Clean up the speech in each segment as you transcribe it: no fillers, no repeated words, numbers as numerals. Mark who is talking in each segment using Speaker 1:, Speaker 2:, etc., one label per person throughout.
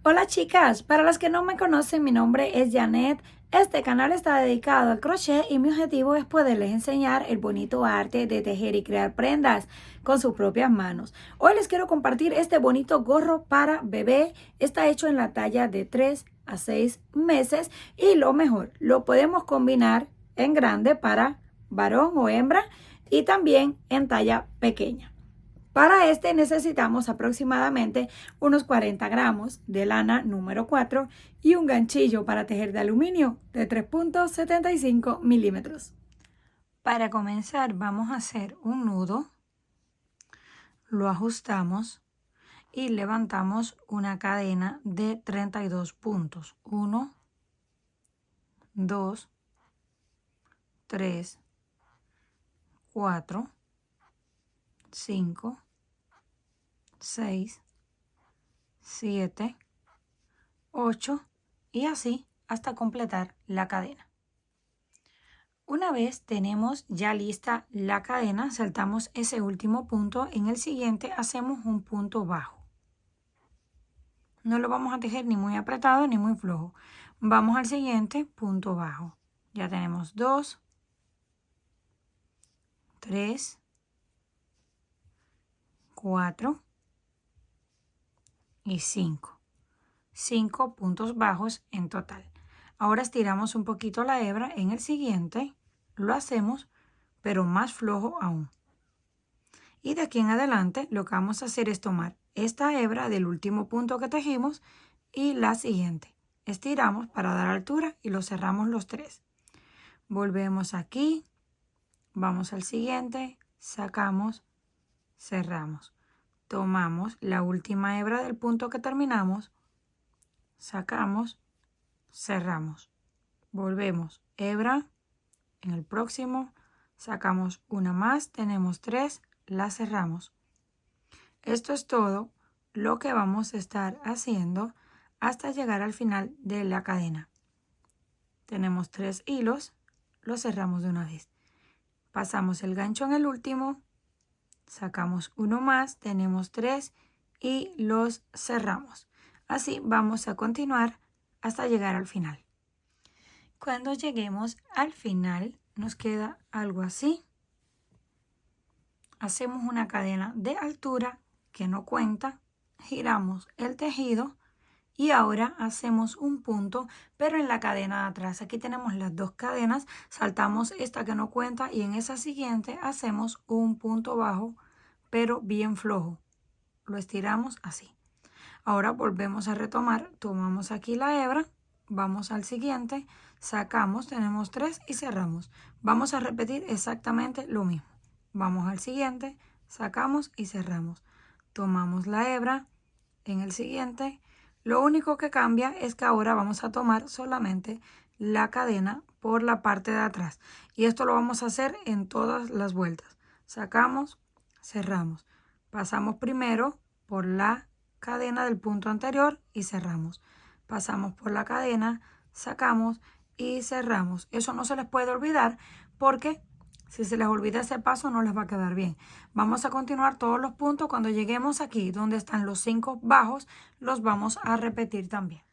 Speaker 1: Hola chicas, para las que no me conocen, mi nombre es Janet. Este canal está dedicado al crochet y mi objetivo es poderles enseñar el bonito arte de tejer y crear prendas con sus propias manos. Hoy les quiero compartir este bonito gorro para bebé. Está hecho en la talla de 3 a 6 meses y lo mejor, lo podemos combinar en grande para varón o hembra y también en talla pequeña. Para este necesitamos aproximadamente unos 40 gramos de lana número 4 y un ganchillo para tejer de aluminio de 3.75 milímetros. Para comenzar vamos a hacer un nudo, lo ajustamos y levantamos una cadena de 32 puntos. 1, 2, 3, 4, 5, 6, 7, 8 y así hasta completar la cadena. Una vez tenemos ya lista la cadena, saltamos ese último punto. En el siguiente hacemos un punto bajo. No lo vamos a tejer ni muy apretado ni muy flojo. Vamos al siguiente punto bajo. Ya tenemos 2, 3, 4 y 5. 5 puntos bajos en total. Ahora estiramos un poquito la hebra. En el siguiente lo hacemos, pero más flojo aún. Y de aquí en adelante lo que vamos a hacer es tomar esta hebra del último punto que tejimos y la siguiente. Estiramos para dar altura y lo cerramos los 3. Volvemos aquí, vamos al siguiente, sacamos, cerramos. Tomamos la última hebra del punto que terminamos, sacamos, cerramos. Volvemos, hebra, en el próximo sacamos una más, tenemos 3, la cerramos. Esto es todo lo que vamos a estar haciendo hasta llegar al final de la cadena. Tenemos 3 hilos, los cerramos de una vez. Pasamos el gancho en el último, sacamos uno más, tenemos 3 y los cerramos. Así vamos a continuar hasta llegar al final. Cuando lleguemos al final nos queda algo así. Hacemos una cadena de altura que no cuenta, giramos el tejido y ahora hacemos un punto, pero en la cadena de atrás. Aquí tenemos las dos cadenas, saltamos esta que no cuenta y en esa siguiente hacemos un punto bajo, pero bien flojo. Lo estiramos así. Ahora volvemos a retomar, tomamos aquí la hebra, vamos al siguiente, sacamos, tenemos 3 y cerramos. Vamos a repetir exactamente lo mismo. Vamos al siguiente, sacamos y cerramos. Tomamos la hebra en el siguiente. Lo único que cambia es que ahora vamos a tomar solamente la cadena por la parte de atrás. Y esto lo vamos a hacer en todas las vueltas. Sacamos, cerramos. Pasamos primero por la cadena del punto anterior y cerramos. Pasamos por la cadena, sacamos y cerramos. Eso no se les puede olvidar porque si se les olvida ese paso no les va a quedar bien. Vamos a continuar todos los puntos. Cuando lleguemos aquí donde están los 5 bajos, los vamos a repetir también.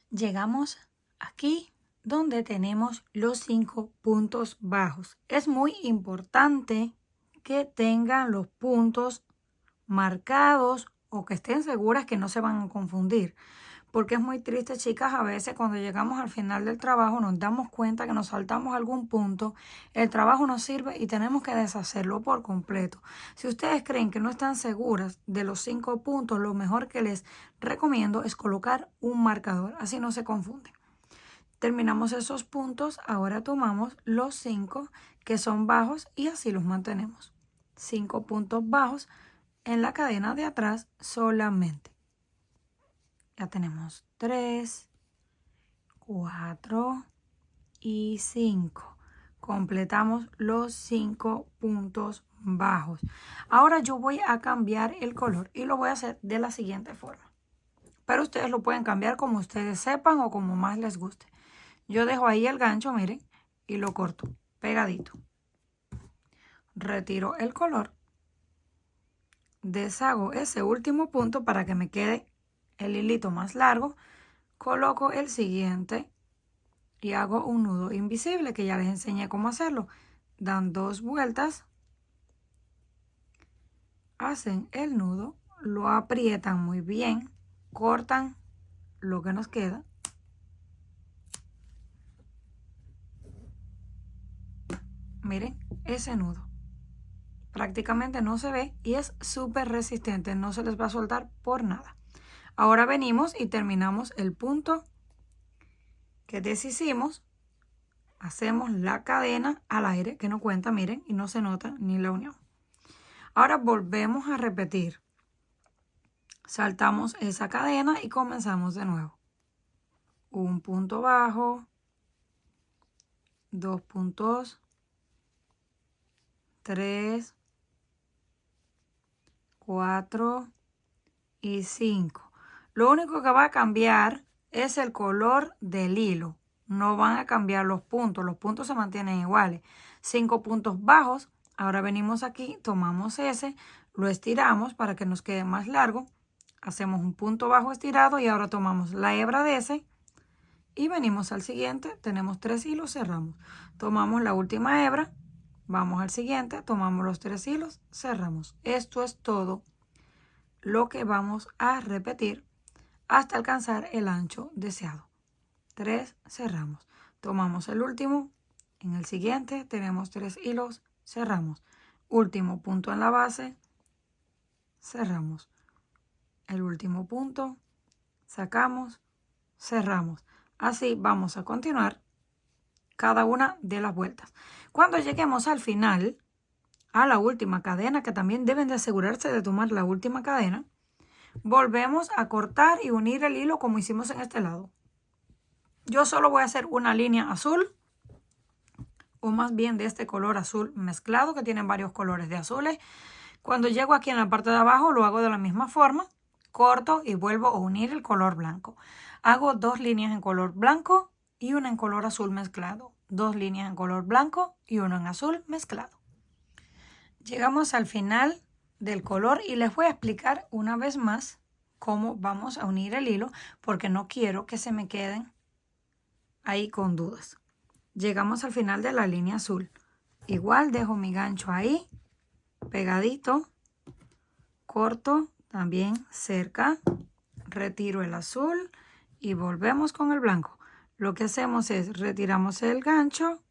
Speaker 1: Llegamos aquí donde tenemos los 5 puntos bajos. Es muy importante que tengan los puntos marcados o que estén seguras que no se van a confundir. Porque es muy triste, chicas, a veces cuando llegamos al final del trabajo nos damos cuenta que nos saltamos algún punto, el trabajo no sirve y tenemos que deshacerlo por completo. Si ustedes creen que no están seguras de los 5 puntos, lo mejor que les recomiendo es colocar un marcador, así no se confunden. Terminamos esos puntos, ahora tomamos los 5 que son bajos y así los mantenemos. 5 puntos bajos en la cadena de atrás solamente. Ya tenemos 3, 4 y 5. Completamos los 5 puntos bajos. Ahora yo voy a cambiar el color y lo voy a hacer de la siguiente forma. Pero ustedes lo pueden cambiar como ustedes sepan o como más les guste. Yo dejo ahí el gancho, miren, y lo corto pegadito. Retiro el color. Deshago ese último punto para que me quede el hilito más largo, coloco el siguiente y hago un nudo invisible que ya les enseñé cómo hacerlo. Dan 2 vueltas, hacen el nudo, lo aprietan muy bien, cortan lo que nos queda. Miren ese nudo. Prácticamente no se ve y es súper resistente, no se les va a soltar por nada. Ahora venimos y terminamos el punto que deshicimos. Hacemos la cadena al aire, que no cuenta, miren, y no se nota ni la unión. Ahora volvemos a repetir. Saltamos esa cadena y comenzamos de nuevo. Un punto bajo, 2 puntos, 3, 4 y 5. Lo único que va a cambiar es el color del hilo. No van a cambiar los puntos se mantienen iguales. 5 puntos bajos. Ahora venimos aquí, tomamos ese, lo estiramos para que nos quede más largo. Hacemos un punto bajo estirado y ahora tomamos la hebra de ese y venimos al siguiente. Tenemos 3 hilos, cerramos. Tomamos la última hebra, vamos al siguiente, tomamos los 3 hilos, cerramos. Esto es todo lo que vamos a repetir hasta alcanzar el ancho deseado. 3, cerramos. Tomamos el último, en el siguiente tenemos 3 hilos, cerramos. Último punto en la base, cerramos. El último punto, sacamos, cerramos. Así vamos a continuar cada una de las vueltas. Cuando lleguemos al final, a la última cadena, que también deben de asegurarse de tomar la última cadena, volvemos a cortar y unir el hilo como hicimos en este lado. Yo solo voy a hacer una línea azul, o más bien de este color azul mezclado, que tienen varios colores de azules. Cuando llego aquí en la parte de abajo lo hago de la misma forma, corto y vuelvo a unir el color blanco. Hago 2 líneas en color blanco y una en color azul mezclado. 2 líneas en color blanco y una en azul mezclado. Llegamos al final del color y les voy a explicar una vez más cómo vamos a unir el hilo, porque no quiero que se me queden ahí con dudas. Llegamos al final de la línea azul. Igual dejo mi gancho ahí, pegadito, corto también cerca, retiro el azul y volvemos con el blanco. Lo que hacemos es retiramos el gancho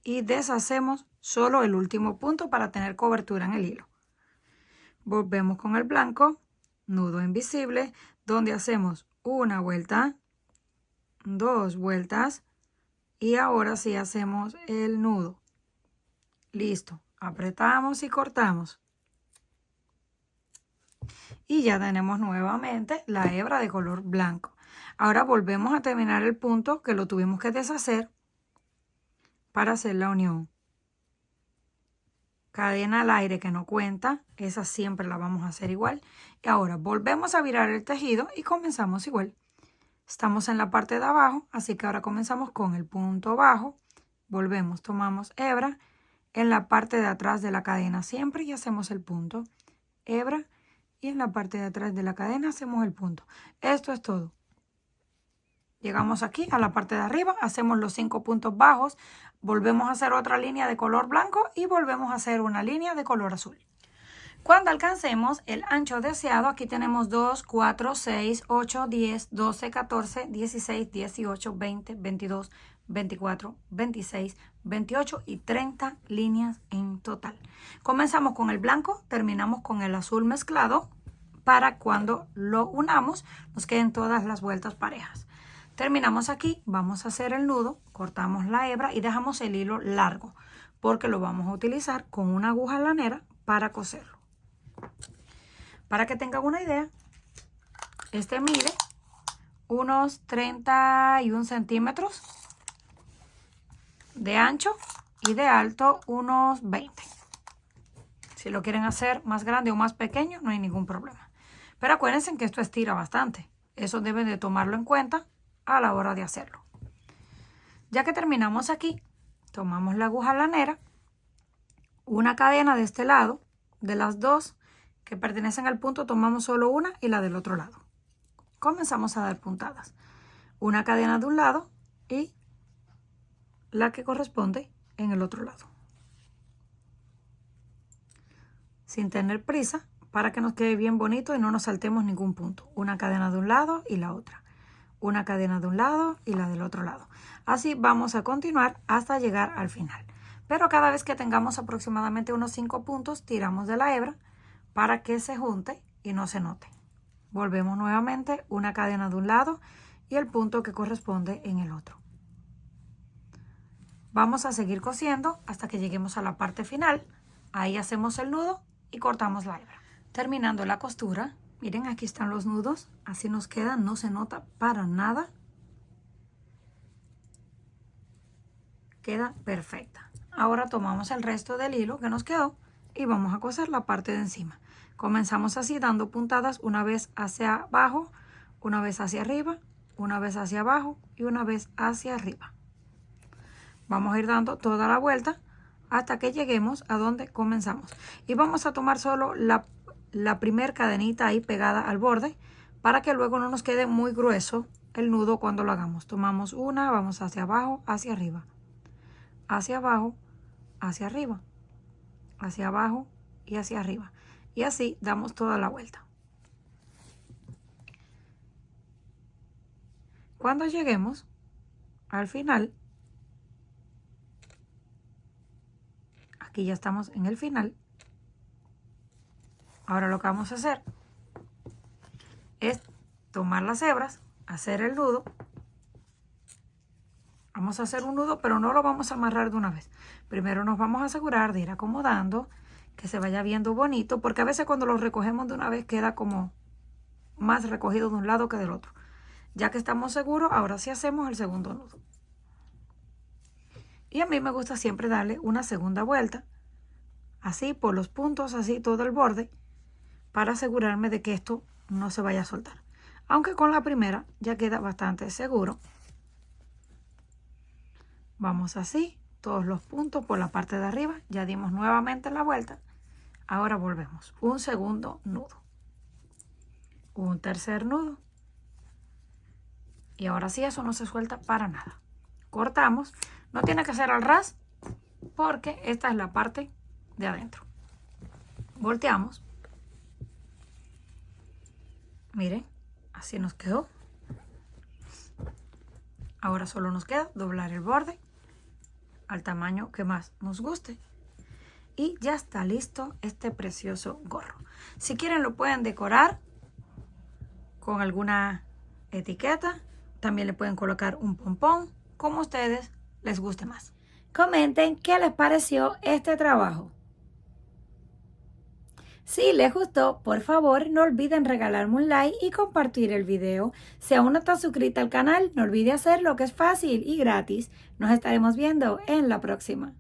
Speaker 1: y deshacemos solo el último punto para tener cobertura en el hilo. Volvemos con el blanco, nudo invisible, donde hacemos una vuelta, 2 vueltas y ahora sí hacemos el nudo. Listo, apretamos y cortamos. Y ya tenemos nuevamente la hebra de color blanco. Ahora volvemos a terminar el punto que lo tuvimos que deshacer para hacer la unión. Cadena al aire que no cuenta, esa siempre la vamos a hacer igual. Y ahora volvemos a virar el tejido y comenzamos igual. Estamos en la parte de abajo, así que ahora comenzamos con el punto bajo. Volvemos, tomamos hebra en la parte de atrás de la cadena siempre y hacemos el punto. Hebra y en la parte de atrás de la cadena hacemos el punto. Esto es todo. Llegamos aquí a la parte de arriba, hacemos los 5 puntos bajos, volvemos a hacer otra línea de color blanco y volvemos a hacer una línea de color azul. Cuando alcancemos el ancho deseado, aquí tenemos 2, 4, 6, 8, 10, 12, 14, 16, 18, 20, 22, 24, 26, 28 y 30 líneas en total. Comenzamos con el blanco, terminamos con el azul mezclado para cuando lo unamos nos queden todas las vueltas parejas. Terminamos aquí, vamos a hacer el nudo, cortamos la hebra y dejamos el hilo largo porque lo vamos a utilizar con una aguja lanera para coserlo. Para que tengan una idea, este mide unos 31 centímetros de ancho y de alto unos 20. Si lo quieren hacer más grande o más pequeño, no hay ningún problema. Pero acuérdense que esto estira bastante. Eso deben de tomarlo en cuenta a la hora de hacerlo. Ya que terminamos aquí, tomamos la aguja lanera, una cadena de este lado, de las dos que pertenecen al punto tomamos solo una y la del otro lado. comenzamos a dar puntadas. Una cadena de un lado y la que corresponde en el otro lado. Sin tener prisa, para que nos quede bien bonito y no nos saltemos ningún punto. Una cadena de un lado y la otra. Una cadena de un lado y la del otro lado. Así vamos a continuar hasta llegar al final. Pero cada vez que tengamos aproximadamente unos 5 puntos, tiramos de la hebra para que se junte y no se note. Volvemos nuevamente, una cadena de un lado y el punto que corresponde en el otro. Vamos a seguir cosiendo hasta que lleguemos a la parte final. Ahí hacemos el nudo y cortamos la hebra. Terminando la costura, miren, aquí están los nudos, así nos queda, no se nota para nada. Queda perfecta. Ahora tomamos el resto del hilo que nos quedó y vamos a coser la parte de encima. Comenzamos así dando puntadas, una vez hacia abajo, una vez hacia arriba, una vez hacia abajo y una vez hacia arriba. Vamos a ir dando toda la vuelta hasta que lleguemos a donde comenzamos. Y vamos a tomar solo la primer cadenita ahí pegada al borde para que luego no nos quede muy grueso el nudo cuando lo hagamos. Tomamos una, vamos hacia abajo, hacia arriba, hacia abajo, hacia arriba, hacia abajo y hacia arriba. Y así damos toda la vuelta. Cuando lleguemos al final, aquí ya estamos en el final. Ahora lo que vamos a hacer es tomar las hebras, hacer el nudo. Vamos a hacer un nudo, pero no lo vamos a amarrar de una vez. Primero nos vamos a asegurar de ir acomodando, que se vaya viendo bonito, porque a veces cuando lo recogemos de una vez queda como más recogido de un lado que del otro. Ya que estamos seguros, ahora sí hacemos el segundo nudo. Y a mí me gusta siempre darle una segunda vuelta, así por los puntos, así todo el borde, para asegurarme de que esto no se vaya a soltar. Aunque con la primera ya queda bastante seguro. Vamos así, todos los puntos por la parte de arriba, ya dimos nuevamente la vuelta. Ahora volvemos, un segundo nudo, un tercer nudo. Y ahora sí, eso no se suelta para nada. Cortamos, no tiene que ser al ras, porque esta es la parte de adentro. Volteamos. Miren, así nos quedó. Ahora solo nos queda doblar el borde al tamaño que más nos guste. Y ya está listo este precioso gorro. Si quieren lo pueden decorar con alguna etiqueta. También le pueden colocar un pompón, como a ustedes les guste más. Comenten qué les pareció este trabajo. Si les gustó, por favor, no olviden regalarme un like y compartir el video. Si aún no estás suscrita al canal, no olvide hacerlo, que es fácil y gratis. Nos estaremos viendo en la próxima.